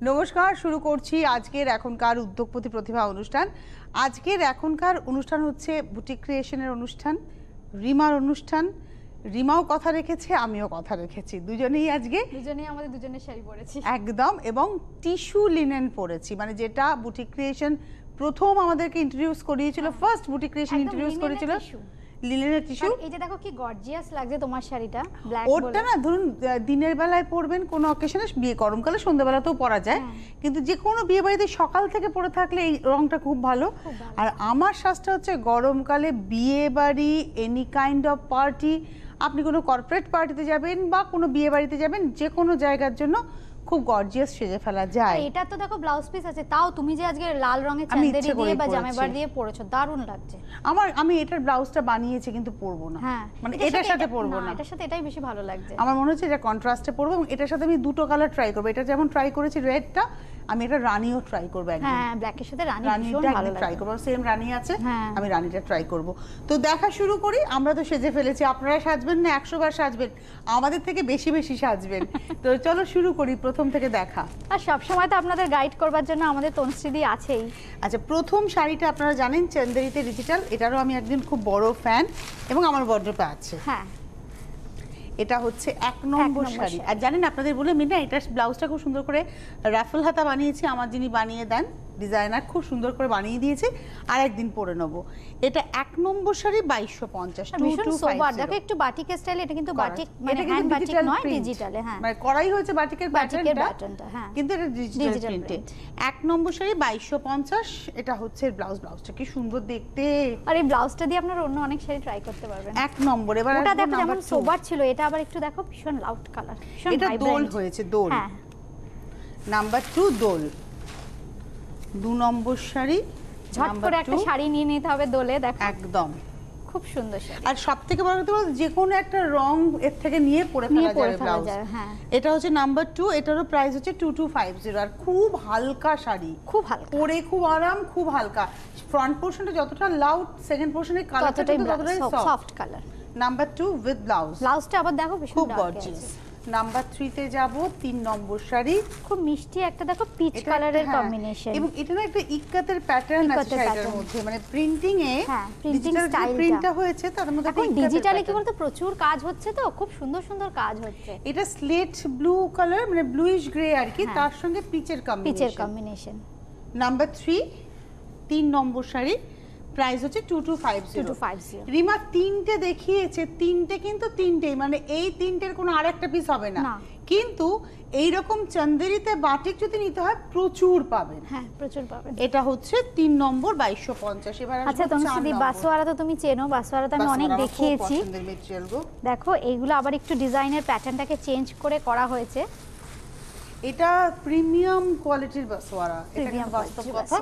নমস্কার, শুরু করছি আজকের এখনকার উদ্যোগপতি প্রতিভা অনুষ্ঠান। আজকের এখনকার অনুষ্ঠান হচ্ছে বুটিক ক্রিয়েশনের অনুষ্ঠান, রিমার অনুষ্ঠান। রিমাও কথা রেখেছে, আমিও কথা রেখেছি, দুজনেই আমাদের দুজনের শাড়ি পরেছি একদম, এবং টিস্যু লিনেন পরেছি, মানে যেটা বুটিক ক্রিয়েশন প্রথম আমাদেরকে ইন্ট্রোডিউস করিয়েছিল, ফার্স্ট বুটিক ক্রিয়েশন ইন্ট্রোডিউস করেছিল লিনেনের টিস্যু। এই যে দেখো কি গর্জিয়াস লাগছে তোমার শাড়িটা, ব্ল্যাক ওটা না ধরুন দিনের বেলায় পরবেন কোনো অকেশনে, বিয়ে গরমকালে সন্ধ্যাবেলাতেও পরা যায়, কিন্তু যে কোনো বিয়ে বাড়িতে সকাল থেকে পরে থাকলে এই রংটা খুব ভালো। আর আমার সাজটা হচ্ছে গরমকালে বিয়ে বাড়ি, এনি কাইন্ড অফ পার্টি, আপনি কোনো কর্পোরেট পার্টিতে যাবেন বা কোনো বিয়ে বাড়িতে যাবেন, যে কোনো জায়গার জন্য খুব গর্জিয়াস সেজে ফেলা যায়। এটা তো দেখো ব্লাউজ পিস আছে, তাও তুমি যে আজকে লাল রঙের চাঁদেরি দিয়ে বা জামাইবার দিয়ে পরেছো, দারুণ লাগছে। আমি এটার ব্লাউজটা বানিয়েছি কিন্তু পরবো না, মানে এটার সাথে পরবো না, এটার সাথে এটাই বেশি ভালো লাগছে। আমার মনে হচ্ছে এটা কন্ট্রাস্টে পরবো, এবং এটার সাথে আমি দুটো কালার ট্রাই করবো। এটা যেমন ট্রাই করেছি রেডটা, আমি এটা রানিও ট্রাই করবো একদম। হ্যাঁ, ব্ল্যাকের সাথে রানিটা ভালো লাগে, ট্রাই করবো। সেম রানি আছে, আমি রানিটা ট্রাই করব। তো দেখা শুরু করি। আমরা তো সেজে ফেলেছি, আপনারা সাজবেন না 100 বার সাজবেন, আমাদের থেকে বেশি বেশি সাজবেন। তো চলো শুরু করি প্রথম থেকে দেখা। আর সব সময় তো আপনাদের গাইড করবার জন্য আমাদের তনুশ্রীদি আছেই। আচ্ছা, প্রথম শাড়িটা আপনারা জানেন চন্দেরিতে ডিজিটাল, এটারও আমি একদিন খুব বড় ফ্যান এবং আমার ওয়ার্ড্রোবে আছে। হ্যাঁ, এটা হচ্ছে 1 নম্বর শাড়ি। আর জানেন আপনাদের বলে আমি না এটা ব্লাউজটা খুব সুন্দর করে রাফল হাতা বানিয়েছি, আমার যিনি বানিয়ে দেন ডিজাইনার, খুব সুন্দর করে বানিয়ে দিয়েছে, আর একদিন পরে নেব। এটা 1 নম্বর শাড়ি 2250। ভীষণ সোবার, দেখো একটু বাটিক স্টাইল, এটা কিন্তু বাটিক মানে হ্যান্ড বাটিক নয়, ডিজিটালে। হ্যাঁ, মানে করাই হয়েছে বাটিকের প্যাটার্নটা, হ্যাঁ, কিন্তু এটা ডিজিটাল প্রিন্টে। 1 নম্বর শাড়ি 2250। এটা হচ্ছে ব্লাউজটা কি সুন্দর দেখতে, আর এই ব্লাউজটা দিয়ে আপনারা অন্য অনেক শাড়ি ট্রাই করতে পারবেন। 1 নম্বর। এবার এটা দেখো যেমন সোবার ছিল, এটা আবার একটু দেখো ভীষণ লাউড কালার, ভীষণ এটা দোল হয়েছে, দোল। হ্যাঁ, নাম্বার 2 দোল। 2 নম্বর শাড়ি, ঝট করে একটা শাড়ি নিয়ে নিতে হবে দোলে, দেখো একদম খুব সুন্দর শাড়ি। আর সবথেকে বড় কথা যে কোনো একটা রং এর থেকে নিয়ে পরে ফেলা যাবে ব্লাউজ। হ্যাঁ, এটা হচ্ছে নাম্বার 2, এটারও প্রাইস হচ্ছে 2250। আর খুব হালকা শাড়ি, খুব হালকা, পরে খুব আরাম, খুব হালকা। ফ্রন্ট পোরশনটা যতটা লাউড, সেকেন্ড পোরশনের কালারটা ততটাই soft colour. Number 2 with blouse. ব্লাউজটা আবার দেখো ভীষণ গর্জিয়াস। নাম্বার 3 তে যাব, 3 নম্বর শাড়ি। খুব মিষ্টি একটা দেখো পিচ কালারের কম্বিনেশন, এবং এটা না একটা ইক্কাতের প্যাটার্ন আছে শাড়িটার মধ্যে, মানে প্রিন্টিং এ ডিজিটাল প্রিন্টটা হয়েছে, তার মধ্যে এখন ডিজিটালে কি বলতো প্রচুর কাজ হচ্ছে, তো খুব সুন্দর সুন্দর কাজ হচ্ছে। এটা স্লেট ব্লু কালার, মানে ব্লুইশ গ্রে আর কি, তার সঙ্গে পিচের কম্বিনেশন। নাম্বার 3 3 নম্বর শাড়ি, প্রাইস হচ্ছে 2250। রিমা তিনটে দেখিয়েছে, তিনটে কিন্তু তিনটেই, মানে এই তিনটের কোনো আরেকটা পিস হবে না, কিন্তু এই রকম চন্দেরিতে বাটিক যদি নিতে হয় প্রচুর পাবেন। হ্যাঁ, প্রচুর পাবেন। এটা হচ্ছে 3 নম্বর 2250। এবার আচ্ছা তনুশ্রী, বাসওয়ারা তো তুমি চেনো, বাসওয়ারা তো আমি অনেক দেখিয়েছি। দেখো এইগুলো আবার একটু ডিজাইনের প্যাটার্নটাকে চেঞ্জ করে করা হয়েছে। এটা প্রিমিয়াম কোয়ালিটির বাসওয়ারা, এটা কিন্তু বাস্তব কথা।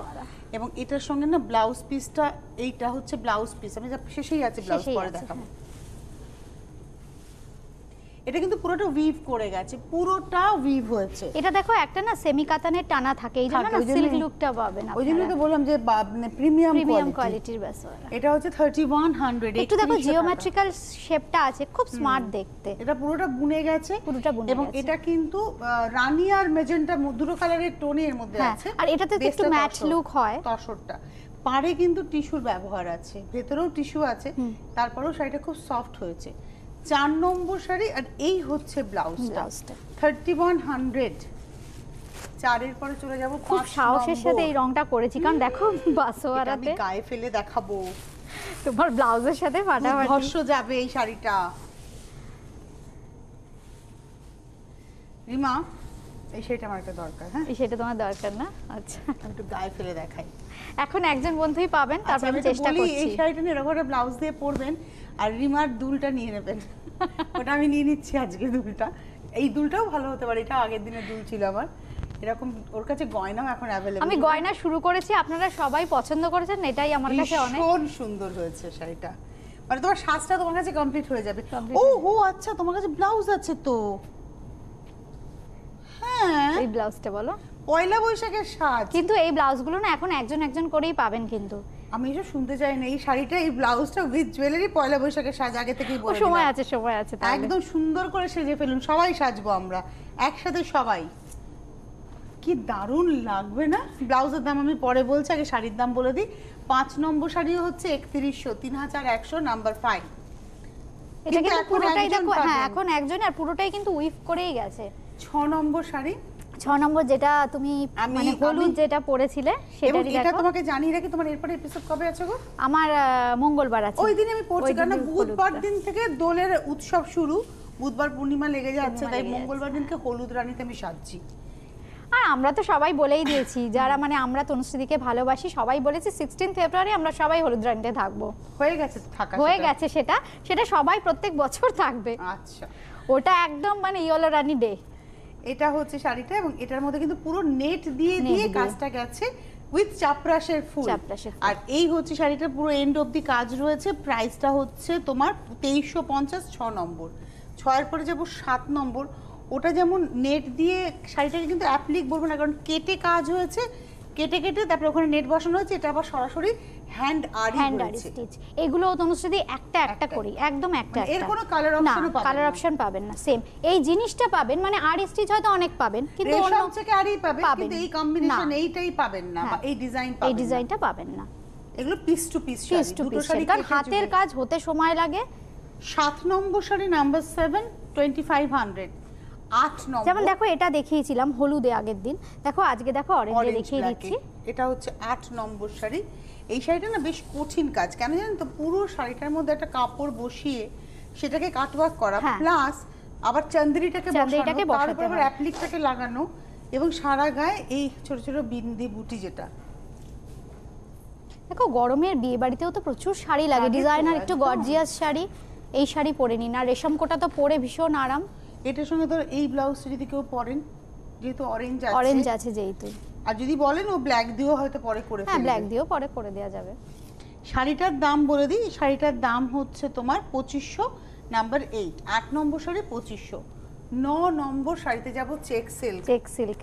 এবং এটার সঙ্গে না ব্লাউজ পিসটা, এইটা হচ্ছে ব্লাউজ পিস, আমি শেষেই আছে ব্লাউজ পরে দেখাবো। এটা কিন্তু পুরোটা উইভ করে গেছে, পুরোটা উইভ হয়েছে। এটা দেখো একটা না সেমি কাতানের টানা থাকে, এই জন্য না সিল্ক লুকটা পাবে না। ওই জন্য তো বললাম যে প্রিমিয়াম কোয়ালিটির বাসওয়ারা। এটা হচ্ছে 3100। একটু দেখো জিওমেট্রিক্যাল শেপটা আছে, খুব স্মার্ট দেখতে। এটা পুরোটা বুনে গেছে, এবং এটা কিন্তু রানী আর মেজেন্টা দুটো কালারের টোনের মধ্যে আছে। আর এটাতে একটু ম্যাট লুক হয়। তসরটা পারে কিন্তু টিস্যুর ব্যবহার আছে, ভেতরেও টিস্যু আছে, তারপরেও শাড়িটা খুব সফট হয়েছে। 4 নম্বর শাড়ি, আর এই হচ্ছে ব্লাউজটা 3100। 4 এর পরে চলে যাব, খুব সাহসের সাথে এই রংটা করেছি, কারণ দেখো বাসওয়ারাতে আমি গায়ে ফেলে দেখাবো, তোমার ব্লাউজের সাথে ফাটাফাটি ঘর্ষ যাবে এই শাড়িটা। রিমা, এই শাড়িটা আমার একটা দরকার। হ্যাঁ, এই শাড়িটা তোমার দরকার না? আচ্ছা, আমি একটু গায়ে ফেলে দেখাই। এখন একজন বন্ধুই পাবেন, তারপর আমি চেষ্টা করছি। এই শাড়িটা নিয়ে এরকম একটা ব্লাউজ দিয়ে পরবেন, আর রিমার দুলটা নিয়ে নেবেন। ওটা আমি নিয়ে নিচ্ছি আজকে দুলটা। এই দুলটাও ভালো হতে পারে, এটা আগের দিনের দুল ছিল আমার। এরকম ওর কাছে গয়নাও এখন অ্যাভেলেবল। আমি গয়না শুরু করেছি, আপনারা সবাই পছন্দ করেছেন, এটাই আমার কাছে অনেক সুন্দর হয়েছে শাড়িটা। মানে তোমার সাজটা তোমার কাছে কমপ্লিট হয়ে যাবে। ও হো, আচ্ছা তোমার কাছে ব্লাউজ আছে তো? হ্যাঁ, এই ব্লাউজটা বলো, পয়লা বৈশাখের সাজ। কিন্তু এই ব্লাউজগুলো না এখন একজন একজন করেই পাবেন, কিন্তু আমি এসব শুনতে চাই না। এই শাড়িটা, এই ব্লাউজটা উইথ জুয়েলারি, পয়লা বৈশাখের সাজ আগে থেকেই বলে দিলাম। সময় আছে একদম সুন্দর করে সেজে ফেলুন, সবাই সাজবো আমরা একসাথে সবাই। কি দারুণ লাগবে না। ব্লাউজের দাম আমি পরে বলছি, আগে শাড়ির দাম বলে দিই। 5 নম্বর শাড়িও হচ্ছে 3100, 3100 নাম্বার 5। এটা কিন্তু পুরোটাই দেখো, হ্যাঁ এখন একজন, আর পুরোটাই কিন্তু উইভ করেই গেছে। 6 নম্বর শাড়ি, 6 নম্বর যেটা তুমি মানে হলুদ যেটা পরেছিলে সেটারই দেখো। এটা তোমাকে জানিয়ে রাখি, তোমার এরপরে এপিসোড কবে আছে গো? আমার মঙ্গলবার আছে। ওই দিন আমি পড়ছি, কারণ বুধবার দিন থেকে দোলের উৎসব শুরু, বুধবার পূর্ণিমা লেগে যাচ্ছে, তাই মঙ্গলবার দিনকে হলুদ রানীতে আমি সাজছি। আর আমরা তো সবাই বলেই দিয়েছি, যারা মানে আমরা তনুশ্রীদিকে ভালোবাসি সবাই বলেছি 16 ফেব্রুয়ারি আমরা সবাই হলুদ রানীতে থাকবো। হয়ে গেছে থাকা, হয়ে গেছে সেটা সবাই প্রত্যেক বছর থাকবে। আচ্ছা, ওটা একদম মানে ইয়েলো রানী ডে। এটা হচ্ছে শাড়িটা, এবং এটার মধ্যে কিন্তু পুরো নেট দিয়ে কাজটা গেছে উইথ চাপরাশের ফুল। আর এই হচ্ছে শাড়িটা পুরো এন্ড অবধি কাজ রয়েছে। প্রাইসটা হচ্ছে তোমার 2350, 6 নম্বর। 6 এর পরে যাবো 7 নম্বর। ওটা যেমন নেট দিয়ে শাড়িটাকে কিন্তু অ্যাপ্লিক বলবো না, কারণ কেটে কাজ হয়েছে, কেটে তারপরে ওখানে নেট বসানো হয়েছে। এটা আবার সরাসরি হ্যান্ড আরি স্টিচ। এগুলো তনুশ্রী একটা করি, একদম একটা। এর কোনো কালার অপশনও পাবেন না, কালার অপশন পাবেন না। সেম এই জিনিসটা পাবেন, মানে আরি স্টিচ হয়তো অনেক পাবেন, কিন্তু অন্য থেকে আরি পাবেন, কিন্তু এই কম্বিনেশন এইটাই পাবেন না, বা এই ডিজাইন পাবেন না, এই ডিজাইনটা পাবেন না। এগুলো পিস টু পিস শাড়ি, দুটো শাড়ি কারণ হাতের কাজ হতে সময় লাগে। 7 নম্বর শাড়ি নাম্বার 7, 2500। 8 নম্বর, যেমন দেখো এটা দেখিয়েছিলাম হলুদে আগের দিন, দেখো আজকে দেখো অরেঞ্জে দেখিয়ে দিচ্ছি। এটা হচ্ছে 8 নম্বর শাড়ি। এই শাড়িটা না বেশ কঠিন কাজ, কেন জানেন তো? পুরো শাড়িটার মধ্যে একটা কাপড় বসিয়ে সেটাকে কাটওয়ার্ক করা, প্লাস আবার চান্দেরিটাকে বসানো, তারপর আবার অ্যাপ্লিকটাকে লাগানো, এবং সারা গায়ে এই ছোট ছোট বিন্দি বুটি। যেটা দেখো গরমের বিয়ে বাড়িতেও তো প্রচুর শাড়ি লাগে, ডিজাইনার একটু গর্জিয়াস শাড়ি। এই শাড়ি পরে নিন, আর রেশম কোটা তো পরে ভীষণ আরাম। এটার সঙ্গে ধর এই ব্লাউজটা যদি কেউ পরেন, যেহেতু অরেঞ্জ আছে যেহেতু, আর যদি বলেন ও ব্ল্যাক দিয়েও হয়তো পরে করে ফেলবে, হ্যাঁ ব্ল্যাক দিয়েও পরে করে দেওয়া যাবে। শাড়িটার দাম বলে দিই, শাড়িটার দাম হচ্ছে তোমার 2500, নাম্বার 8। 8 নম্বর শাড়ি 2500। 9 নম্বর শাড়িতে যাব চেক সিল্ক।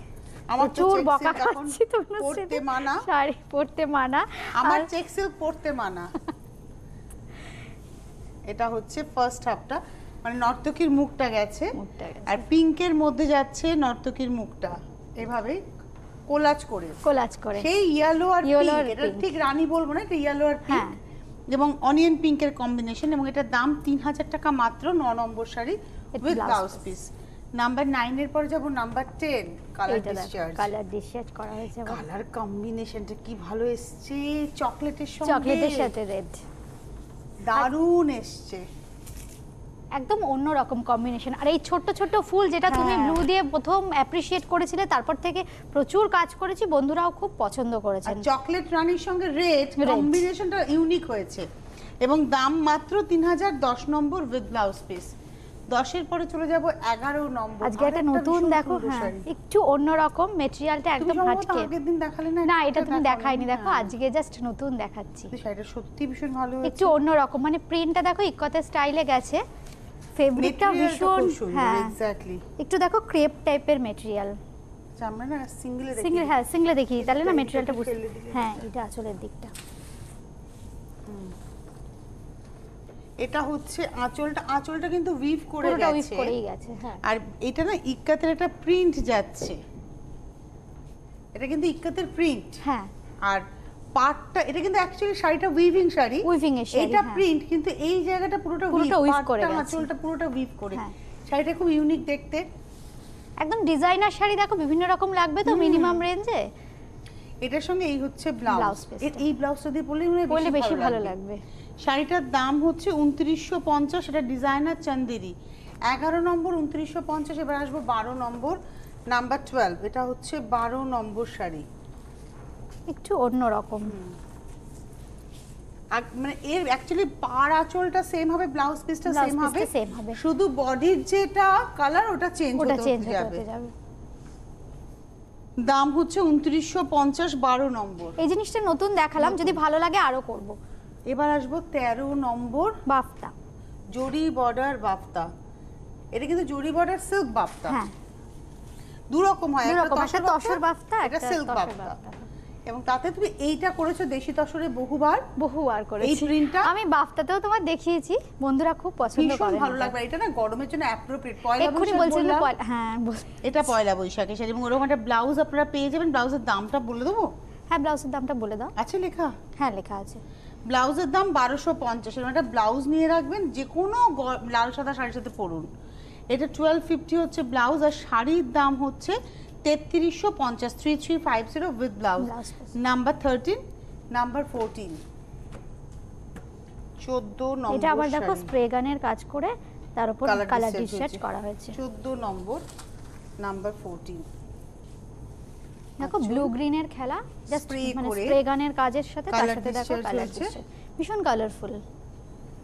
আমার চুর বকা খাচ্ছি তো, পড়তে মানা শাড়ি পড়তে মানা, আমার চেক সিল্ক পড়তে মানা। এটা হচ্ছে ফার্স্ট হাফটা, মানে নর্তকীর মুখটা গেছে, আর পিঙ্কের মধ্যে যাচ্ছে নর্তকীর মুখটা এভাবে কোলাজ করে সেই ইয়েলো আর পিঙ্ক। এটা ঠিক রানী বলবো না, এটা ইয়েলো আর পিঙ্ক এবং অনিয়ন পিঙ্কের কম্বিনেশন, এবং এটার দাম 3000 টাকা মাত্র। 9 number sari with blouse piece. Number 9 এর পর যাব নাম্বার 10, কালার ডিসচার্জ করা হয়েছে। কালার কম্বিনেশনটা কি ভালো এসেছে, চকলেটের সাথে রেড, দারুণ এসেছে, একদম অন্যরকম কম্বিনেশন। আর এই ছোট ছোট ফুল যেটা তুমি ব্লু দিয়ে প্রথম অ্যাপ্রিশিয়েট করেছিলে, তারপর থেকে প্রচুর কাজ করেছি, বন্ধুরাও খুব পছন্দ করেছেন। চকলেট রানীর সঙ্গে রেড কম্বিনেশনটা ইউনিক হয়েছে, এবং দাম মাত্র 3000। 10 নম্বর উইথ ব্লাউজ পিস। 10 এর পরে চলে যাব 11 নম্বর। আজকে একটা নতুন দেখো, হ্যাঁ একটু অন্যরকম মেটেরিয়ালটা, একদম হাটকে। আগের দিন দেখালে না? না এটা তুমি দেখাইনি, দেখো আজকে জাস্ট নতুন দেখাচ্ছি। শাড়িটা সত্যি ভীষণ ভালো হয়েছে, একটু অন্যরকম, মানে প্রিন্টটা দেখো ইকতে স্টাইলে গেছে, ফেব্রিকটা ভীষণ, হ্যাঁ এক্স্যাক্টলি। একটু দেখো ক্রেপ টাইপের মেটেরিয়াল। আমরা না সিঙ্গেলে দেখি, তাহলে না মেটেরিয়ালটা বুঝতে। হ্যাঁ এটা আঁচলের দিকটা, এটা হচ্ছে আঁচলটা কিন্তু উইভ করে গেছে, হ্যাঁ। আর এটা না ইক্কাতের একটা প্রিন্ট যাচ্ছে, এটা কিন্তু ইক্কাতের প্রিন্ট, হ্যাঁ। আর পাটটা, এটা কিন্তু অ্যাকচুয়ালি শাড়িটা উইভিং শাড়ি, এটা প্রিন্ট, কিন্তু এই জায়গাটা পুরোটা উইভ করে গেছে, আঁচলটা পুরোটা উইভ করে। শাড়িটা খুব ইউনিক দেখতে, একদম ডিজাইনার শাড়ি। দেখো বিভিন্ন রকম লাগবে তো মিনিমাম রেঞ্জে। এটার সঙ্গে এই হচ্ছে ব্লাউজ, এই ব্লাউজটা দিয়ে পরলে বেশি ভালো লাগবে। শাড়িটার দাম হচ্ছে 2950, এটা ডিজাইনার চান্দেরি। 11 নম্বর 2950। এবার আসবো 12 নম্বর, নাম্বার 12। এটা হচ্ছে 12 নম্বর শাড়ি, একটু অন্যরকম, মানে এর অ্যাকচুয়ালি পাড় আঁচলটা সেম হবে, ব্লাউজ পিসটা সেম হবে, শুধু বডির যেটা কালার ওটা চেঞ্জ হতে যাবে। দাম হচ্ছে 2950, 12 নম্বর। এই জিনিসটা নতুন দেখালাম, যদি ভালো লাগে আরো করব। এবার আসবো 13 নম্বর, বাফতা, জরি বর্ডার বাফতা। এটা কিন্তু জরি বর্ডার সিল্ক বাফতা, হ্যাঁ দু রকম হয়, একটা তসর বাফতা, এটা সিল্ক বাফতা। এবং তাতে তুমি এইটা করেছো দেশি তসরে বহুবার করেছি। এই প্রিন্টটা আমি বাফটাতেও তোমার দেখিয়েছি, বন্ধুরা খুব পছন্দ করে। ভীষণ ভালো লাগবে, এটা না গরমের জন্য অ্যাপ্রোপ্রিয়েট। পয়লা বৈশাখ বলছিলাম, হ্যাঁ এটা পয়লা বৈশাখের শাড়ি এবং ওরকম একটা ব্লাউজ আপনারা পেয়ে যাবেন। ব্লাউজের দামটা বলে দেবো? হ্যাঁ, ব্লাউজের দামটা বলে দাও। আছে লেখা? হ্যাঁ, লেখা আছে। ব্লাউজের দাম 1250। এর একটা ব্লাউজ নিয়ে রাখবেন, যে কোনো লাল সাদা শাড়ির সাথে পরুন। এটা 1250 হচ্ছে ব্লাউজ, আর শাড়ির দাম হচ্ছে 3350, 3350 উইথ ব্লাউজ। নাম্বার 13, নাম্বার 14, 14 নম্বর। এটা আবার দেখো স্প্রে গানের কাজ করে তার উপর কালার ডিসেট করা হয়েছে। 14 নম্বর, নাম্বার 14। দেখো ব্লু গ্রিনের খেলা, জাস্ট মানে স্প্রে গানের কাজের সাথে তার সাথে দেখো কালার ডিসেট, ভীষণ কালারফুল।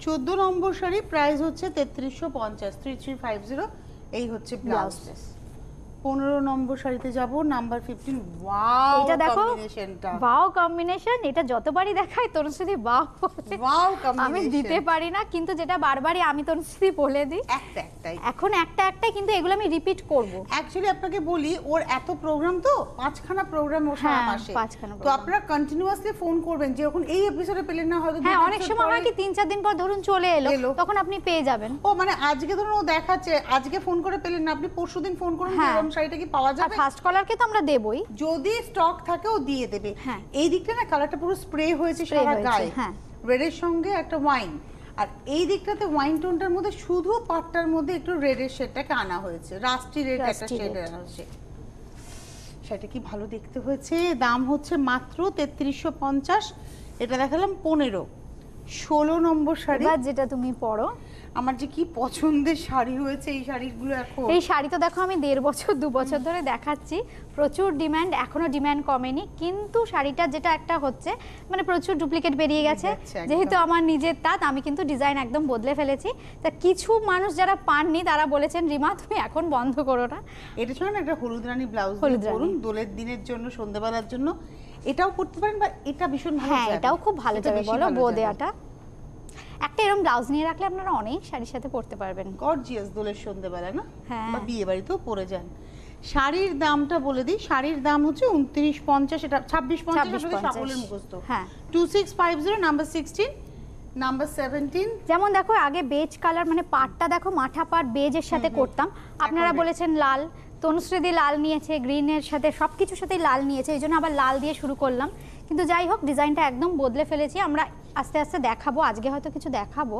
14 নম্বর শাড়ি, প্রাইস হচ্ছে 3350, 3350। এই হচ্ছে ব্লাউজ। 15 নম্বর শাড়িতে যাব, নাম্বার 15। ওয়াও, এটা দেখো, কম্বিনেশনটা ওয়াও কম্বিনেশন। এটা যতবারই দেখাই তনুশ্রী ওয়াও বলে। ওয়াও কম্বিনেশন আমি দিতে পারি না, কিন্তু যেটা বারবারই আমি তনুশ্রী বলে দিই। একটাই এখন একটাই, কিন্তু এগুলো আমি রিপিট করব। অ্যাকচুয়ালি আপনাকে বলি, ওর এত প্রোগ্রাম, তো 5খানা প্রোগ্রাম ওর সারা মাসে, 5খানা তো আপনারা কন্টিনিউয়াসলি ফোন করবেন, যে যখন এই এপিসোডে পেলেন না হয়তো হ্যাঁ, অনেক সময় হয় কি 3-4 দিন পর ধরুন চলে এলো, তখন আপনি পেয়ে যাবেন। ও মানে আজকে ধরুন ও দেখাচ্ছে, আজকে ফোন করে পেলেন না, আপনি পরশুদিন ফোন করুন, এরকম শাড়িটা কি পাওয়া যাবে? ফার্স্ট কলারকে তো আমরা দেবই, যদি স্টক থাকে ও দিয়ে দেবে। হ্যাঁ, এই দিকটা না কালারটা পুরো স্প্রে হয়েছে সারা গায়ে, হ্যাঁ, রেডের সঙ্গে একটা ওয়াইন, আর এই দিকটাতে ওয়াইন টোনটার মধ্যে শুধু পাটটার মধ্যে একটু রেডের শেডটাকে আনা হয়েছে, রাস্টি রেড একটা শেড আনা হয়েছে। সেটা কি ভালো দেখতে হয়েছে। দাম হচ্ছে মাত্র 3350। এটা দেখালাম 15। 16 নম্বর শাড়ি, যেটা তুমি পরো। আমার যে কি পছন্দের শাড়ি হয়েছে এই শাড়িগুলো। এখন এই শাড়ি তো দেখো আমি 1.5 বছর 2 বছর ধরে দেখাচ্ছি, প্রচুর ডিমান্ড, এখনো ডিমান্ড কমেনি, কিন্তু শাড়িটা যেটা একটা হচ্ছে মানে প্রচুর ডুপ্লিকেট বেরিয়ে গেছে। যেহেতু আমার নিজের তাঁত, আমি কিন্তু ডিজাইন একদম বদলে ফেলেছি। তা কিছু মানুষ যারা পাননি তারা বলেছেন রিমা তুমি এখন বন্ধ করো না। এটা শোনেন, একটা হলুদ রানী ব্লাউজ পরুন দোলের দিনের জন্য, সন্ধ্যাবেলার জন্য এটাও করতে পারেন, বা এটা ভীষণ ভালো। হ্যাঁ, এটাও খুব ভালো যাবে, বলো বো দেয়াটা। একটা এরকম ব্লাউজ নিয়ে রাখলে আপনারা অনেক শাড়ির সাথে পরতে পারবেন। গর্জিয়াস দোলের সন্ধ্যাবেলা না, হ্যাঁ, বা বিয়ে বাড়িতেও পরে যান। শাড়ির দামটা বলে দিই, শাড়ির দাম হচ্ছে 2950, এটা 2650 সকলের মুখস্থ। হ্যাঁ, 2650, নাম্বার 16, নাম্বার 17। যেমন দেখো আগে বেজ কালার, মানে পাটটা দেখো মাঠা পাট বেজের সাথে করতাম, আপনারা বলেছেন লাল, তনুশ্রী লাল নিয়েছে, গ্রিনের সাথে সবকিছুর সাথেই লাল নিয়েছে, এই জন্য আবার লাল দিয়ে শুরু করলাম। কিন্তু যাই হোক, ডিজাইনটা একদম বদলে ফেলেছি, আমরা আস্তে আস্তে দেখাবো, আজকে হয়তো কিছু দেখাবো।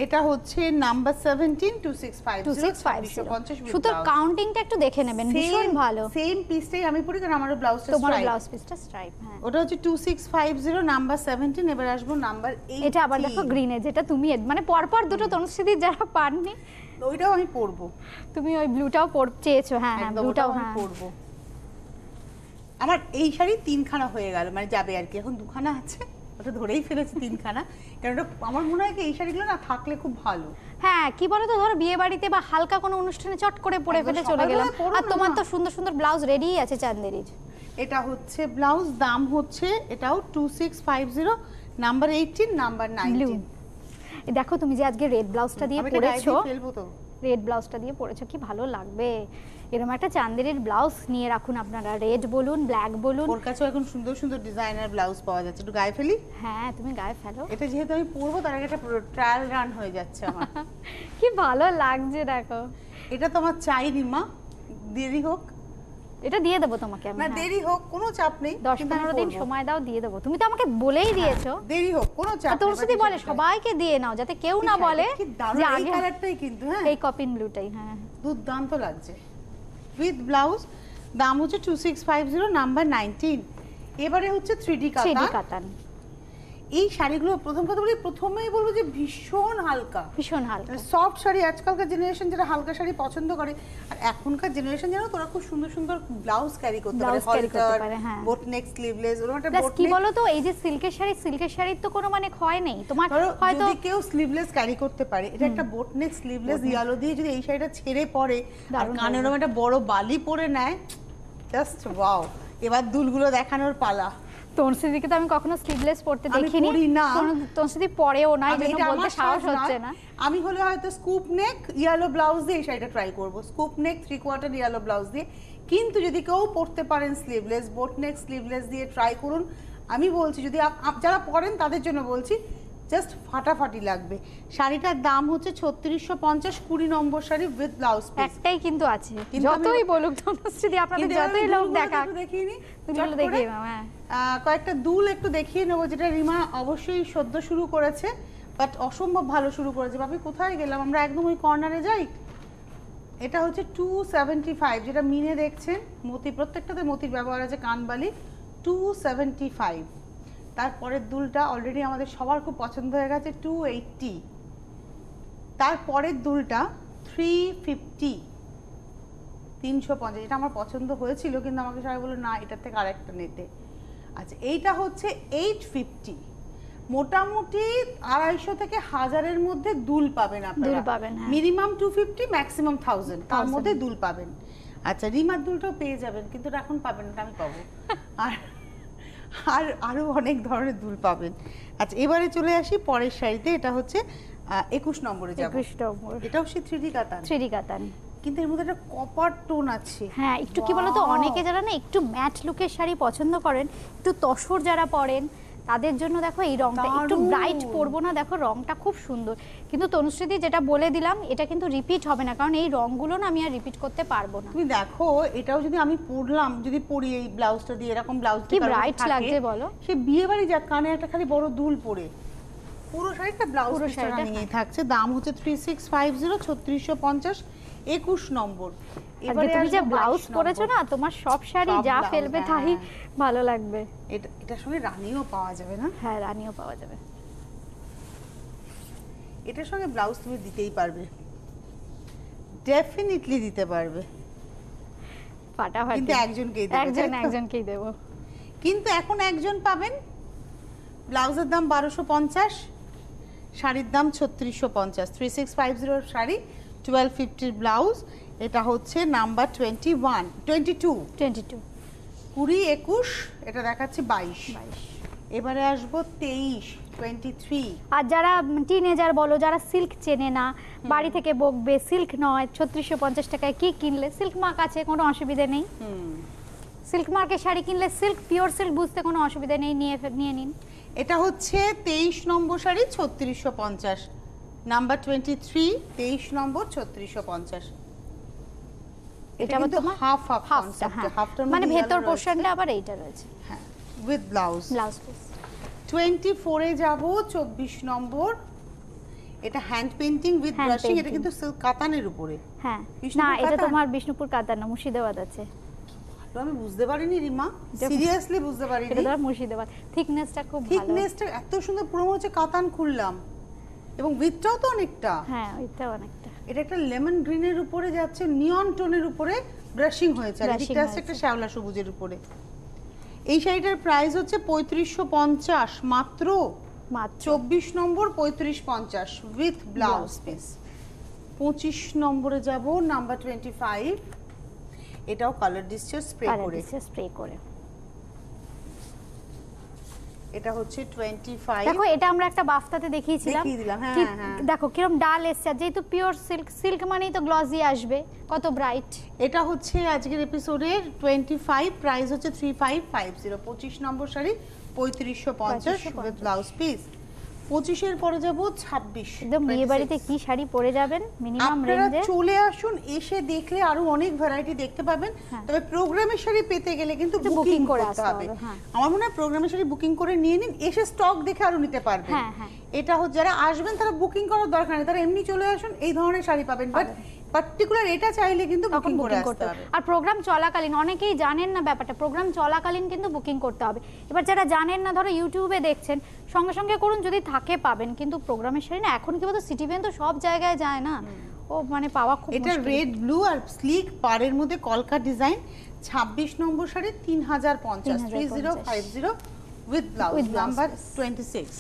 এটা হচ্ছে নাম্বার 17, 2650। শুধু কাউন্টিংটা একটু দেখে নেবেন, ভীষণ ভালো। সেম পিসটাই আমি পরি, কারণ আমার ব্লাউজটা তোমার ব্লাউজ পিসটা স্ট্রাইপ। হ্যাঁ, ওটা হচ্ছে 2650, নাম্বার 17। এবার আসবো নাম্বার 18। এটা আবার দেখো গ্রিনে, যেটা তুমি মানে পরপর দুটো তনুশ্রীদির যারা পাননি, ওইটাও আমি পরবো। তুমি ওই ব্লুটাও চেয়েছো? হ্যাঁ হ্যাঁ, ব্লুটাও আমি পরবো। আমার এই শাড়ি 3খানা হয়ে গেল, মানে যাবে আর কি, এখন 2খানা আছে, ওটা ধরেই ফেলেছি 3খানা, কারণ আমার মনে হয় কি এই শাড়িগুলো না থাকলে খুব ভালো। হ্যাঁ, কি বলো তো, ধরো বিয়ে বাড়িতে বা হালকা কোনো অনুষ্ঠানে চট করে পরে ফেলে চলে গেলাম, আর তোমার তো সুন্দর সুন্দর ব্লাউজ রেডি আছে চাঁদেরির। এটা হচ্ছে ব্লাউজ, দাম হচ্ছে এটাও 2650, নাম্বার 18, নাম্বার 19। দেখো তুমি যে আজকে রেড ব্লাউজটা দিয়ে পরেছো, রেড ব্লাউজটা দিয়ে পরেছো, কি ভালো লাগবে। এরকম একটা চাঁদেরির ব্লাউজ নিয়ে রাখুন আপনারা, রেড বলুন, ব্ল্যাক বলুন। ওর কাছে এখন সুন্দর সুন্দর ডিজাইনার ব্লাউজ পাওয়া যাচ্ছে, একটু গায়ে ফেলি। হ্যাঁ, তুমি গায়ে ফেলো। এটা যেহেতু আমি পরবো, তার আগে একটা ট্রায়াল রান হয়ে যাচ্ছে আমার। কি ভালো লাগছে দেখো। এটা তো আমার চাই রিমা, দেরি হোক। এটা দিয়ে দেবো তোমাকে আমি, না দেরি হোক, কোনো চাপ নেই, 10-15 দিন সময় দাও, দিয়ে দেবো। তুমি তো আমাকে বলেই দিয়েছো দেরি হোক, কোনো চাপ নেই। তোর সাথে বলে সবাইকে দিয়ে নাও, যাতে কেউ না বলে যে আগে কালারটাই, কিন্তু হ্যাঁ এই কপিন ব্লুটাই। হ্যাঁ, দুর্দান্ত লাগছে উইথ ব্লাউজ। দাম হচ্ছে 2650, নাম্বার 19। এবারে হচ্ছে 3D কাতান। এই শাড়িগুলো প্রথম কথা বলি, প্রথমেই বলবো যে ভীষণ হালকা, ভীষণ হালকা সফট শাড়ি। আজকালকার জেনারেশন যারা হালকা শাড়ি পছন্দ করে, আর এখনকার জেনারেশন জানো তোরা খুব সুন্দর সুন্দর ব্লাউজ ক্যারি করতে পারে, বোট নেক, স্লিভলেস। ওরকম একটা বোট, কি বলো তো, এই যে সিল্কের শাড়ির তো কোনো মানে ক্ষয় নেই তোমার। হয়তো যদি কেউ স্লিভলেস ক্যারি করতে পারে, এটা একটা বোট নেক স্লিভলেস ইয়েলো দিয়ে যদি এই শাড়িটা ছেড়ে পরে, আর কানে ওরকম একটা বড় বালি পরে নেয়, জাস্ট ওয়াও। এবার দুলগুলো দেখানোর পালা। তনুশ্রীদিকে তো আমি কখনো স্লিভলেস পরতে দেখিনি, তনুশ্রী পরেও না, এই জন্য বলতে সাহস হচ্ছে না। আমি হলে হয়তো স্কুপ নেক ইয়েলো ব্লাউজ দিয়ে এই শাড়িটা ট্রাই করব, স্কুপ নেক 3/4 ইয়েলো ব্লাউজ দিয়ে। কিন্তু যদি কেউ পরতে পারেন স্লিভলেস, বোট নেক স্লিভলেস দিয়ে ট্রাই করুন। আমি বলছি যদি যারা পরেন তাদের জন্য বলছি, জাস্ট ফাটাফাটি লাগবে। শাড়িটার দাম হচ্ছে 3650, 20 নম্বর শাড়ি উইথ ব্লাউজ পিস। একটাই কিন্তু আছে, যতই বলুক তনুশ্রী, আপনাদের যতই লোক দেখাক দেখিয়ে নি, দুলগুলো দেখিয়ে নাও। হ্যাঁ, কয়েকটা দুল একটু দেখিয়ে নেবো, যেটা রিমা অবশ্যই সদ্য শুরু করেছে, বাট অসম্ভব ভালো শুরু করেছে। বাপি কোথায় গেলাম আমরা, একদম ওই কর্নারে যাই। এটা হচ্ছে 275, যেটা মিনে দেখছেন, মতি প্রত্যেকটাতে মতির ব্যবহার আছে, কানবালি 275। তারপরের দুলটা অলরেডি আমাদের সবার খুব পছন্দ হয়ে গেছে 280। তারপরের দুলটা 350, 350, এটা আমার পছন্দ হয়েছিল কিন্তু আমাকে সবাই বললো না এটার থেকে আরেকটা নিতে। আচ্ছা এইটা হচ্ছে 850। মোটামুটি 250 থেকে 1000-এর মধ্যে দুল পাবেন আপনারা, মিনিমাম 250, ম্যাক্সিমাম 1000, তার মধ্যে দুল পাবেন। আচ্ছা রিমার দুলটাও পেয়ে যাবেন, কিন্তু এখন পাবেন না, আমি পাবো। আর আরো অনেক ধরনের দুল পাবেন। আচ্ছা এবারে চলে আসি পরের শাড়িতে, এটা হচ্ছে 21 নম্বরে যাব। 21 নম্বর, এটাও সেই 3D কাতান। 3D কাতান, কিন্তু এর মধ্যে একটা কপার টোন আছে। হ্যাঁ, একটু কি বলতো, অনেকে যারা না একটু ম্যাট লুকের শাড়ি পছন্দ করেন, একটু তসর যারা পরেন, তাদের জন্য দেখো এই রংটা একটু ব্রাইট পরবো না, দেখো রংটা খুব সুন্দর। কিন্তু তনুশ্রীদি যেটা বলে দিলাম, এটা কিন্তু রিপিট হবে না, কারণ এই রংগুলো না আমি আর রিপিট করতে পারবো না। তুমি দেখো এটাও যদি আমি পরলাম, যদি পরি এই ব্লাউজটা দিয়ে, এরকম ব্লাউজ কি ব্রাইট লাগছে বলো। সে বিয়ে বাড়ি যাক, কানে একটা খালি বড় দুল পরে, পুরো শাড়িটা ব্লাউজ পিসটা নিয়েই থাকছে। দাম হচ্ছে 3650, 3650, 21 নম্বর। এবারে তুমি যে ব্লাউজ পরেছো না, তোমার সব শাড়ি যা ফেলবে তাই ভালো লাগবে। এটার সঙ্গে রানীও পাওয়া যাবে না? হ্যাঁ, রানীও পাওয়া যাবে। এটার সঙ্গে ব্লাউজ তুমি দিতেই পারবে, ডেফিনেটলি দিতে পারবে, ফাটাফাটি। কিন্তু একজনকেই দেব। কিন্তু এখন একজন পাবেন। ব্লাউজের দাম 1250, শাড়ির দাম 3650। 3650 শাড়ি, 1250 ব্লাউজ। এটা হচ্ছে নাম্বার 21, 22, 22, 20, 21, এটা দেখাচ্ছে 22। এবারে আসবো 23, 23। আর যারা টিনেজার বলো, যারা সিল্ক চেনে না, বাড়ি থেকে বকবে সিল্ক নয়, 3650 টাকায় কি কিনলে, সিল্ক মার্ক আছে, কোনো অসুবিধা নেই। সিল্ক মার্কের শাড়ি কিনলে সিল্ক, পিওর সিল্ক বুঝতে কোনো অসুবিধা নেই, নিয়ে নিন। এটা হচ্ছে 23 নম্বর শাড়ি, 3650, নাম্বার 23, 23 নম্বর, 3650। এটা কিন্তু হাফ কনসেপ্ট, হাফটার মানে ভেতর পোরশনটা আবার এইটা রয়েছে। হ্যাঁ, উইথ ব্লাউজ পিস। 24 এ যাব, 24 নম্বর। এটা হ্যান্ড পেইন্টিং উইথ ব্রাশিং, এটা কিন্তু সিল্ক কাতানের উপরে। হ্যাঁ, না এটা তোমার বিষ্ণুপুর কাতান না, মুর্শিদাবাদ আছে। আমি বুঝতে পারিনি রিমা, সিরিয়াসলি বুঝতে পারিনি। এটা তোমার মুর্শিদাবাদ। থিকনেসটা খুব ভালো, থিকনেসটা এত সুন্দর, পুরো হচ্ছে কাতান খুললাম, এবং উইথটাও তো অনেকটা। হ্যাঁ, উইথটাও অনেকটা। এটা একটা লেমন গ্রিনের উপরে যাচ্ছে, নিয়ন টোনের উপরে ব্রাশিং হয়েছে, আর এটা আছে একটা শ্যাওলা সবুজের উপরে। এই শাড়িটার প্রাইস হচ্ছে 3550 মাত্র। 24 নম্বর 3550 উইথ ব্লাউজ পিস। 25 নম্বরে যাব, নাম্বার 25। এটাও কালার ডিসচার্জ স্প্রে করে। এটা হচ্ছে 25। দেখো এটা আমরা একটা বাফতাতে দেখিয়েছিলাম, দেখো কিরকম ডাল এসছে, যেহেতু পিওর সিল্ক, সিল্ক মানেই তো গ্লসি আসবে, কত ব্রাইট। এটা হচ্ছে আজকের এপিসোডের 25, প্রাইস হচ্ছে 3550। 25 নম্বর শাড়ি 3550 উইথ ব্লাউজ পিস। 25 এর পরে যাব 26। একদম বিয়ে বাড়িতে কি শাড়ি পরে যাবেন মিনিমাম রেঞ্জে, চলে আসুন, এসে দেখলে আরো অনেক ভ্যারাইটি দেখতে পাবেন। তবে প্রোগ্রামের শাড়ি পেতে গেলে কিন্তু বুকিং করতে হবে। আমার মনে হয় প্রোগ্রামের শাড়ি বুকিং করে নিয়ে নিন, এসে স্টক দেখে আরো নিতে পারবেন। এটা হচ্ছে যারা আসবেন তারা বুকিং করার দরকার নেই, তারা এমনি চলে আসুন, এই ধরনের শাড়ি পাবেন। বাট পার্টিকুলার এটা চাইলে কিন্তু বুকিং করে আসতে হবে। আর প্রোগ্রাম চলাকালীন, অনেকেই জানেন না ব্যাপারটা, প্রোগ্রাম চলাকালীন কিন্তু বুকিং করতে হবে। এবার যারা জানেন না, ধরো ইউটিউবে দেখছেন, সঙ্গে সঙ্গে করুন, যদি থাকে পাবেন, কিন্তু প্রোগ্রামের শাড়ি না এখন কি বলতো, সিটি ভ্যান তো সব জায়গায় যায় না, ও মানে পাওয়া খুব মুশকিল। এটা রেড ব্লু আর স্লিক পাড়ের মধ্যে কলকা design. 26 number sari 3050, 3050 with blouse, number 26,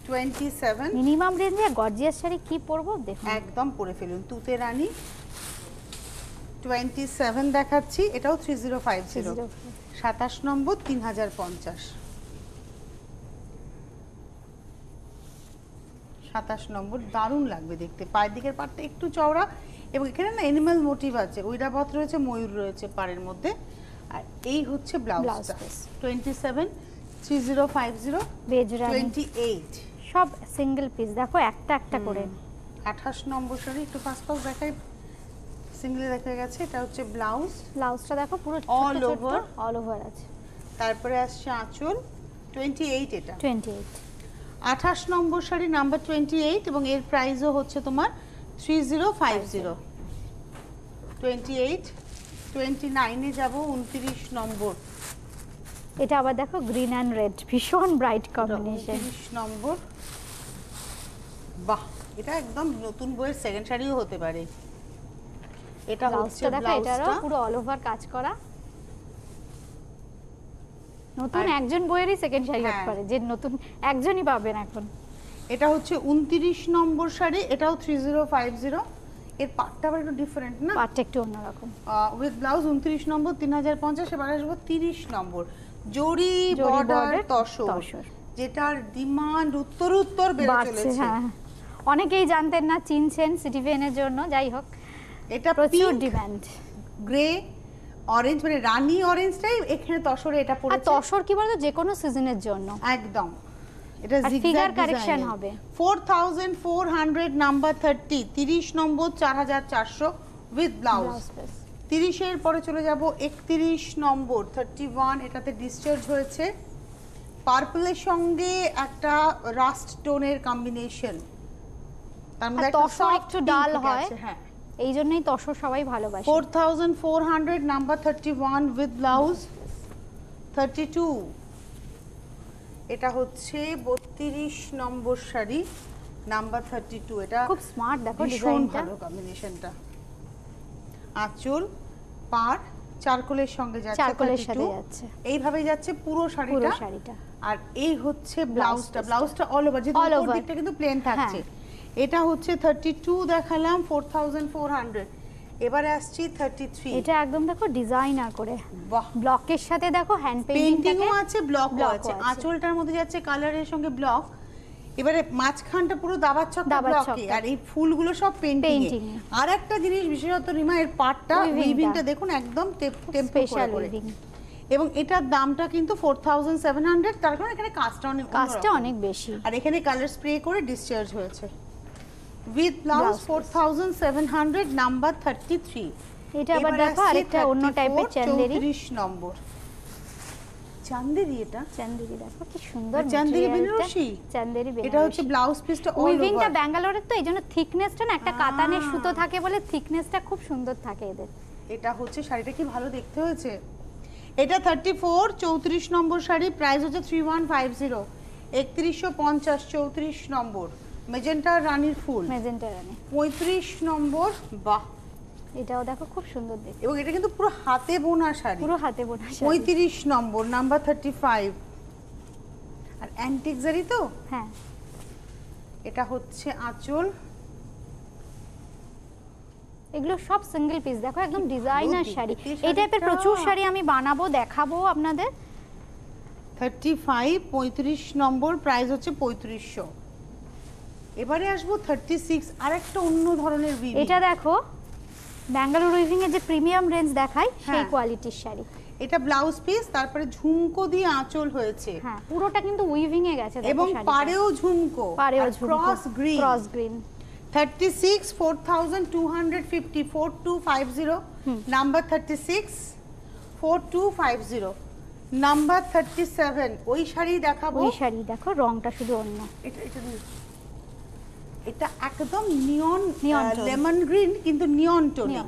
27। Minimum রেঞ্জে গর্জিয়াস শাড়ি কি পরবো দেখুন, একদম পরে ফেলুন, তুতে রানী। 27 দেখাচ্ছি, এটাও 3050, 27 নম্বর 3050, 27 নম্বর। দারুণ লাগবে দেখতে, পায়ের দিকের পাটটা একটু চওড়া, এবং এখানে না অ্যানিমাল মোটিভ আছে, ঐরাবত রয়েছে, ময়ূর রয়েছে পাড়ের মধ্যে। আর এই হচ্ছে ব্লাউজটা 27 3050 বেজ রানী 28 সব সিঙ্গেল পিস দেখো একটা একটা করে। 28 নম্বর শাড়ি একটু ফাস্ট ফাস্ট দেখাই, সিঙ্গেলে দেখা গেছে। এটা হচ্ছে ব্লাউজটা দেখো পুরো অল ওভার আছে। তারপরে আসছে আঁচল 28, এটা 28 28 নম্বর শাড়ি নাম্বার 28 এবং এর প্রাইসও হচ্ছে তোমার 3050। 28 29 এ যাব 29 নম্বর। এটা আবার দেখো গ্রিন এন্ড রেড ভীষণ ব্রাইট কম্বিনেশন। 29 নম্বর, বাহ এটা একদম নতুন বইয়ের সেকেন্ড শাড়িও হতে পারে। এটা হচ্ছে দেখো এটারও পুরো অল ওভার কাজ করা, নতুন একজন বইয়েরই সেকেন্ড শাড়ি হতে পারে, যে নতুন একজনই পাবেন এখন। এটা হচ্ছে 29 নম্বর শাড়ি, এটাও 3050। এর পাটটা আবার একটু ডিফারেন্ট না, পাটটা একটু অন্যরকম। উইথ ব্লাউজ 29 নম্বর 3050। এবার আসবো 30 নম্বর জরি বর্ডার তসর, যেটার ডিমান্ড উত্তর বেড়ে চলেছে। হ্যাঁ, অনেকেই জানতেন না, চিনছেন সিটিভেনের জন্য। যাই হোক, এটা প্রচুর ডিমান্ড। গ্রে অরেঞ্জ, মানে রানী অরেঞ্জটাই এখানে তসরে এটা পড়েছে। আর তসর কি বলতো, যে কোনো সিজনের জন্য একদম। এটা জিগজ্যাগ কারেকশন হবে। 4400 নাম্বার 30 30 নম্বর 4400 উইথ ব্লাউজ। 30 এর পরে চলে যাব 31 নম্বর 31, এটাতে ডিসচার্জ হয়েছে পার্পলের সঙ্গে একটা রাস্ট টোনের কম্বিনেশন। তার মধ্যে একটা তসর একটু ডাল হয়, হ্যাঁ এই জন্যই তসর সবাই ভালোবাসে। 4400 নাম্বার 31 উইথ ব্লাউজ। 32 এটা হচ্ছে 32 নম্বর শাড়ি নাম্বার 32। এটা খুব স্মার্ট, দেখো ডিজাইনটা, ভালো কম্বিনেশনটা। আঁচল পাড় চারকোলের সঙ্গে যাচ্ছে, চারকোলের সাথে যাচ্ছে, এইভাবেই যাচ্ছে পুরো শাড়িটা। আর এই হচ্ছে ব্লাউজটা অল ওভার, যেটা উপর দিকটা কিন্তু প্লেন থাকছে। এটা হচ্ছে 32 দেখালাম 4400। এবারে আসছি 33। এটা একদম দেখো ডিজাইনার করে, বাহ, ব্লকের সাথে দেখো হ্যান্ড পেইন্টিংও আছে, ব্লকও আছে। আঁচলটার মধ্যে যাচ্ছে কালারের সঙ্গে ব্লক। এবারে মাঝখানটা পুরো দাবার ছক্কা ব্লকে, আর এই ফুলগুলো সব পেইন্টিং এ। আর একটা জিনিস বিশেষত রিমা, এর পাটটা উইভিংটা দেখুন একদম টেম্পো করে। এবং এটার দামটা কিন্তু 4700, তার কারণ এখানে কাজটা অনেক বেশি। আর এখানে কালার স্প্রে করে ডিসচার্জ হয়েছে। With blouse 4700 number 33। এটা আবার দেখো আরেকটা অন্য টাইপের চান্দেরি। 34 নম্বর চান্দেরি, এটা চান্দেরি দেখো কি সুন্দর, চান্দেরি বেনারসি। চান্দেরি বেনারসি, এটা হচ্ছে ব্লাউজ পিসটা অল ওভার। উইভিংটা ব্যাঙ্গালোরের, তো এইজন্য থিকনেসটা না একটা কাতানের সুতো থাকে বলে থিকনেসটা খুব সুন্দর থাকে এদের। এটা হচ্ছে শাড়িটা কি ভালো দেখতে হয়েছে। এটা 34 34 নম্বর শাড়ি, প্রাইস হচ্ছে 3150। 3150 34 নম্বর মেজেন্টা রানীর ফুল, মেজেন্টা রানী। 35 নম্বর, বাহ এটাও দেখো খুব সুন্দর দেখতে, এবং এটা কিন্তু পুরো হাতে বোনা শাড়ি, পুরো হাতে বোনা শাড়ি। 35 নম্বর নাম্বার 35। আর অ্যান্টিক জারি তো, হ্যাঁ। এটা হচ্ছে আঁচল, এগুলো সব সিঙ্গেল পিস দেখো, একদম ডিজাইনার শাড়ি। এই টাইপের প্রচুর শাড়ি আমি বানাবো, দেখাবো আপনাদের। 35 35 নম্বর, প্রাইস হচ্ছে 3500। এবারে আসবো 36, আরেকটা অন্য ধরনের উইভিং। এটা দেখো ব্যাঙ্গালোর উইভিং এর যে প্রিমিয়াম রেঞ্জ দেখাই, সেই কোয়ালিটির শাড়ি। এটা ব্লাউজ পিস, তারপরে ঝুমকো দিয়ে আঁচল হয়েছে। হ্যাঁ, পুরোটা কিন্তু উইভিং এ গেছে দেখো, এবং পাড়েও ঝুমকো, ক্রস গ্রিন। 36 4250 4250 নাম্বার 36 4250। নাম্বার 37 ওই শাড়ি দেখাবো। ওই শাড়ি দেখো, রংটা শুধু অন্য। এটা একদম নিয়ন লেমন গ্রিন, কিন্তু নিয়ন টোনে,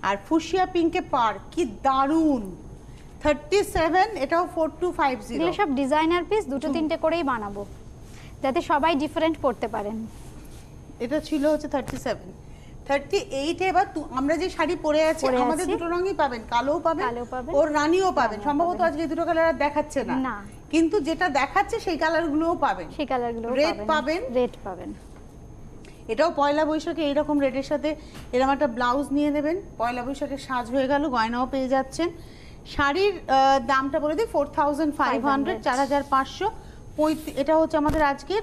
আর ফুশিয়া পিঙ্কে পার, কি দারুন। 37 এটাও 4250। এগুলো সব ডিজাইনার পিস, দুটো তিনটে করেই বানাবো যাতে সবাই ডিফারেন্ট করতে পারেন। এটা ছিল হচ্ছে 37 38। এবার আমরা যে শাড়ি পরে আছি আমাদের দুটো রঙই পাবেন, কালোও পাবেন ওর রানীও পাবেন। সম্ভবত আজকে দুটো কালার আর দেখাচ্ছে না, কিন্তু যেটা দেখাচ্ছে সেই কালারগুলোও পাবেন, সেই কালারগুলো রেড পাবেন। এটাও পয়লা বৈশাখে এইরকম রেডের সাথে এরকম একটা ব্লাউজ নিয়ে নেবেন, পয়লা বৈশাখে সাজ হয়ে গেল, গয়নাও পেয়ে যাচ্ছেন। শাড়ির দামটা বলে দিই 4500 4500। এটা হচ্ছে আমাদের আজকের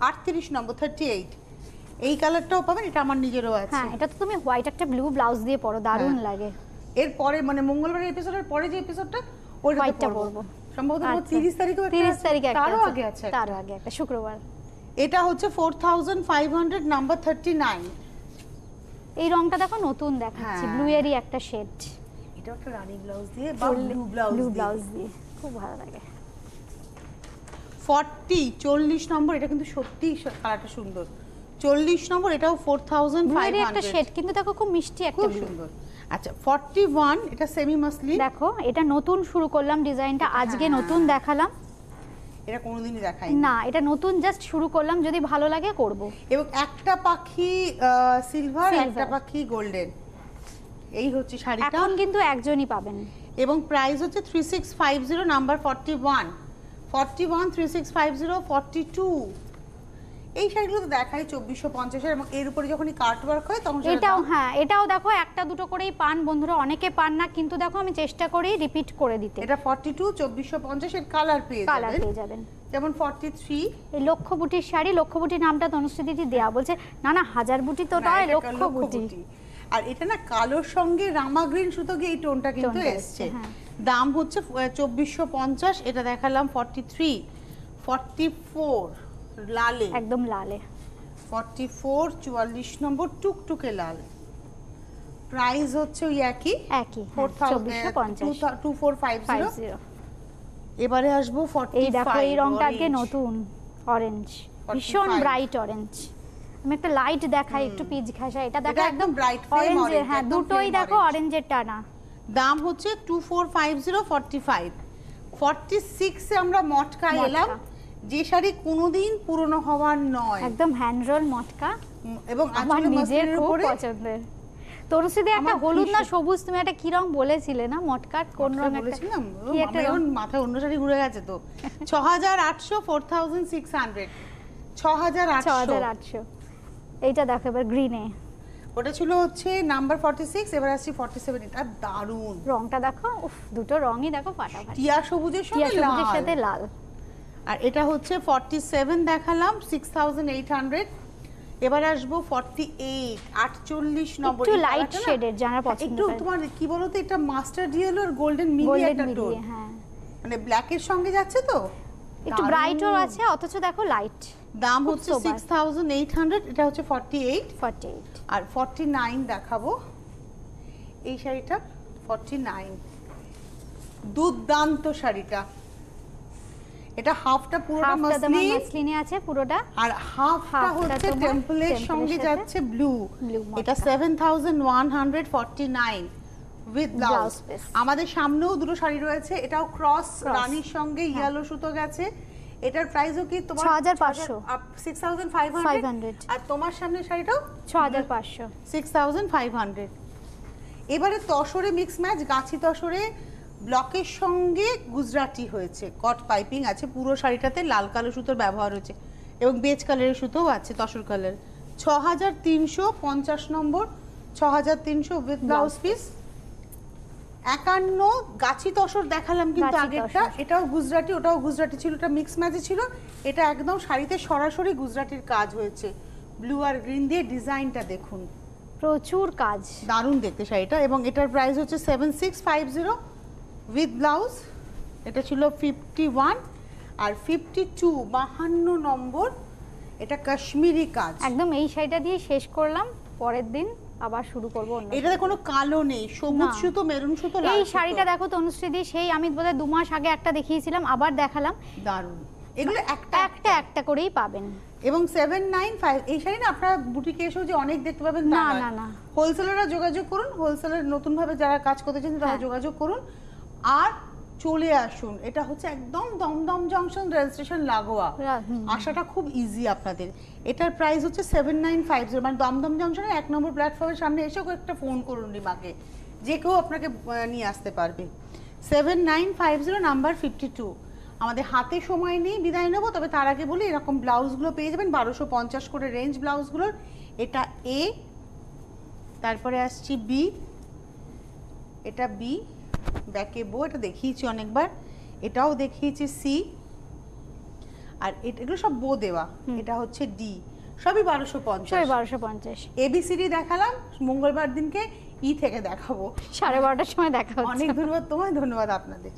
38 নম্বর 38। এই কালারটাও পাবেন, এটা আমার নিজেরও আছে। হ্যাঁ, এটা তো তুমি হোয়াইট একটা ব্লু ব্লাউজ দিয়ে পরো, দারুণ লাগে। এরপরে মানে মঙ্গলবারের এপিসোডের পরে যে এপিসোডটা ওইটা পরবো সম্ভবত 30 তারিখে, 30 তারিখে একটা, তারও আগে আছে, তারও আগে একটা শুক্রবার। এটা হচ্ছে 4500 নাম্বার 39। এই রংটা দেখো নতুন দেখাচ্ছে, ব্লু এরই একটা শেড। এটা একটা রানী ব্লাউজ দিয়ে বা ব্লু ব্লাউজ দিয়ে খুব ভালো লাগে। 40 নম্বর, এটা কিন্তু সত্যি কালারটা সুন্দর। 40 নম্বর, এটাও 4500 একটা শেড, কিন্তু দেখো খুব মিষ্টি একটা ব্লু, সুন্দর। আচ্ছা 41, এটা সেমি মাসলিন। দেখো এটা নতুন শুরু করলাম ডিজাইনটা, আজকে নতুন দেখালাম, এটা কোনোদিনই দেখাই না, এটা নতুন জাস্ট শুরু করলাম, যদি ভালো লাগে করব। এবং একটা পাখি সিলভার, একটা পাখি গোল্ডেন, এই হচ্ছে শাড়িটা। এখন কিন্তু একজনই পাবেন এবং প্রাইস হচ্ছে 3650 নাম্বার 41 3650 42। এই শাড়িগুলো তো দেখাই 2450 এবং এর উপরে যখনই কাট ওয়ার্ক হয় তখন এটাও, হ্যাঁ এটাও দেখো একটা দুটো করেই পান বন্ধুরা, অনেকে পান না, কিন্তু দেখো আমি চেষ্টা করি রিপিট করে দিতে। এটা 42 2450 এর কালার পেয়ে যাবেন। যেমন 43 এই লক্ষ্য বুটির শাড়ি, লক্ষ্য বুটির নামটা তনুশ্রী দিদি দেয়া, বলছে না না হাজার বুটি তো নয়, লক্ষ্য বুটি। আর এটা না কালোর সঙ্গে রামা গ্রিন সুতো গিয়ে এই টোনটা কিন্তু এসছে। দাম হচ্ছে 2450। এটা দেখালাম 43 44 লালে, একদম লালে 44 44 নম্বর টুকটুকে লাল। প্রাইস হচ্ছে ওই একই 2450। এবারে আসবো 45। এই দেখো এই রংটা আজকে নতুন অরেঞ্জ, ভীষণ ব্রাইট অরেঞ্জ। আমি একটা লাইট দেখাই, একটু পিচ ঘাসা, এটা দেখো একদম ব্রাইট অরেঞ্জ। হ্যাঁ, দুটোই দেখো অরেঞ্জের টানা। দাম হচ্ছে 2450 45। 46 এ আমরা মটকা এলাম, যে শাড়ি কোনোদিন পুরনো হওয়ার নয়, একদম হ্যান্ড রোল মটকা, এবং আমার নিজের খুব পছন্দের। তরুশ্রীদি একটা হলুদ না সবুজ, তুমি একটা কি রং বলেছিলে না মটকার, কোন রং বলেছিলাম? আমার মাথায় অন্য শাড়ি ঘুরে গেছে তো। 6800 4600 6800। এইটা দেখো এবার গ্রিনে, ওটা ছিল হচ্ছে নাম্বার 46। এবার আসছি 47। এটা দারুণ রংটা দেখো, উফ দুটো রংই দেখো ফাটাফাটি, টিয়া সবুজের সাথে লাল। আর এটা হচ্ছে 47 দেখালাম 6800। এবার আসবো 48 48 নম্বর, একটু লাইট শেডের, যারা পছন্দ একটু তোমার কি বলতো, এটা মাস্টার্ড ইয়েলো আর গোল্ডেন মিলি একটা টোন, হ্যাঁ মানে ব্ল্যাক এর সঙ্গে যাচ্ছে তো, একটু ব্রাইটও আছে অথচ দেখো লাইট। দাম হচ্ছে 6800। এটা হচ্ছে 48 আর 49 দেখাবো। এই শাড়িটা 49, দুর্দান্ত শাড়িটা। এটা হাফটা পুরোটা মাসলিনে আছে পুরোটা, আর হাফটা হচ্ছে টেম্পলের সঙ্গে যাচ্ছে ব্লু। এটা 7149 উইথ ব্লাউজ। আমাদের সামনেও দুটো শাড়ি রয়েছে, এটাও ক্রস রানীর সঙ্গে ইয়েলো সুতো গেছে। এটার প্রাইসও কি তোমার 6500 6500, আর তোমার সামনে শাড়িটাও 6500 6500। এবারে তসরে মিক্স ম্যাচ, গাছি তসরে ব্লকের সঙ্গে গুজরাটি হয়েছে, কট পাইপিং আছে পুরো শাড়িটাতে, লাল কালো সুতোর ব্যবহার হয়েছে এবং বেজ কালারের সুতোও আছে, tussar colour. 6350 number, 6300 with blouse piece. 51 গাছি তসর দেখালাম কিন্তু আগেরটা, এটাও গুজরাটি, ওটাও গুজরাটি ছিল, এটা মিক্স ম্যাচে ছিল। এটা একদম শাড়িতে সরাসরি গুজরাটির কাজ হয়েছে, ব্লু আর গ্রিন দিয়ে। ডিজাইনটা দেখুন, প্রচুর কাজ, দারুণ দেখতে শাড়িটা। এবং এটার প্রাইস হচ্ছে 7650 উইথ ব্লাউজ। এটা ছিল 51 আর 52 52 নম্বর, এটা কাশ্মীরি কাজ। একদম এই শাড়িটা দিয়ে শেষ করলাম, পরের দিন আবার শুরু করব অন্য। এটাতে কোনো কালো নেই, সবুজ সুতো, মেরুন সুতো, লাল সুতো। এই শাড়িটা দেখো তনুশ্রী দি, সেই আমি বোধহয় 2 মাস আগে একটা দেখিয়েছিলাম, আবার দেখালাম, দারুণ। এগুলো একটা করেই পাবেন। এবং 795 এই শাড়ি না আপনারা বুটিকে এসেও যে অনেক দেখতে পাবেন না না না, হোলসেলাররা যোগাযোগ করুন, হোলসেলার নতুন ভাবে যারা কাজ করতে চান তারা যোগাযোগ করুন আর চলে আসুন। এটা হচ্ছে একদম দমদম জংশন রেল স্টেশন লাগোয়া, আসাটা খুব ইজি আপনাদের। এটার প্রাইস হচ্ছে 7950, মানে দমদম জংশনের 1 নম্বর প্ল্যাটফর্মের সামনে এসে একটা ফোন করুন রিমাকে, যে কেউ আপনাকে নিয়ে আসতে পারবে। 7950 নাম্বার 52। আমাদের হাতে সময় নেই, বিদায় নেবো, তবে তার আগে বলি এরকম ব্লাউজগুলো পেয়ে যাবেন 1250 করে রেঞ্জ ব্লাউজগুলোর। এটা এ, তারপরে আসছি বি, এটা বি, ব্যাকে বো, এটা দেখিয়েছি অনেকবার, এটাও দেখিয়েছি সি, আর এগুলো সব বো দেওয়া। এটা হচ্ছে ডি, সবই 1250। সবই 1250। এবিসিডি দেখালাম, মঙ্গলবার দিনকে ই থেকে দেখাবো 12:30টার সময় দেখা হচ্ছে। অনেক ধন্যবাদ তোমায়, ধন্যবাদ আপনাদের।